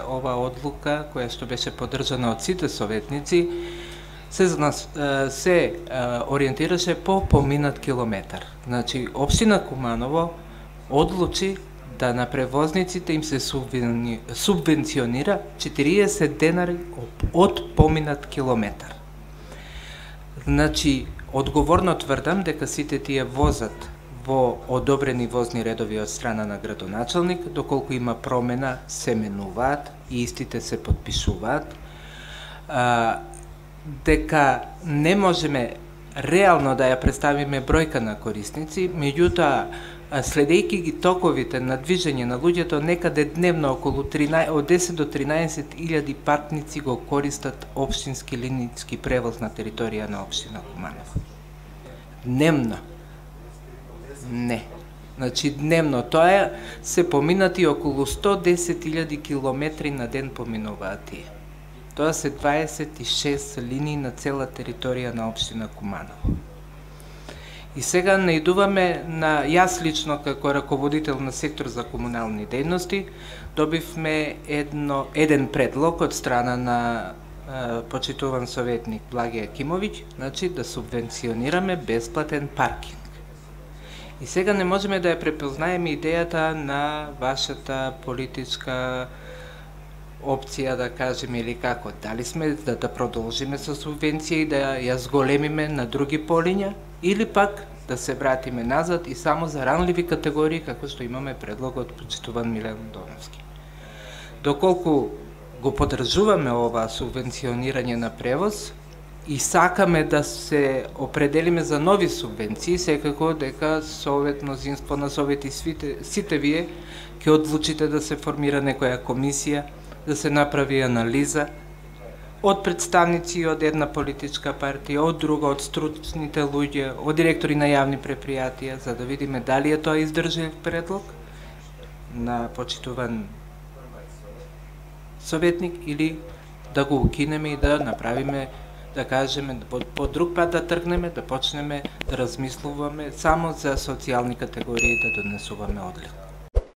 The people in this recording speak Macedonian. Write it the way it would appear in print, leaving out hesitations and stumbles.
ова одлука, која што беше поддржана од сите советници, се ориентираше по поминат километар. Значи, општина Куманово одлучи да на превозниците им се субвенционира 40 денари од поминат километар. Значи, одговорно тврдам дека сите тие возат во одобрени возни редови од страна на градоначалник, доколку има промена, се менуваат и истите се подпишуваат. Дека не можеме реално да ја представиме бројка на корисници, меѓутоа, следејќи ги токовите на движење на луѓето, некаде дневно околу од 10 до 13.000 патници го користат општински линijski превоз на територија на општина Куманово. Дневно. Не. Значи, дневно. Тоа се поминати околу 110.000 километри на ден поминуваат тие. Тоа се 26 линии на цела територија на општина Куманово. И сега наидуваме на јас лично како раководител на сектор за комунални дејности, добивме еден предлог од страна на почитуван советник Благе Акимовиќ, значи да субвенционираме бесплатен паркинг. И сега не можеме да ја препознаеме идејата на вашата политичка опција, да кажеме, или како, дали сме да продолжиме со субвенција и да ја зголемиме на други полиња, или пак да се вратиме назад и само за ранливи категории, како што имаме предлог од почитуван Милен Доновски. Доколку го поддржуваме ова субвенционирање на превоз и сакаме да се определиме за нови субвенции, секако дека Совет, мнозинство на Совет и сите вие ќе одлучите да се формира некоја комисија, да се направи анализа од представници од една политичка партија, од друга, од стручните луѓе, од директори на јавни предпријатија, за да видиме дали е тоа издржлив предлог на почитуван советник или да го укинеме и да направиме, да кажеме, по друг пат да тргнеме, да почнеме да размислуваме само за социјални категории, да донесуваме одлик.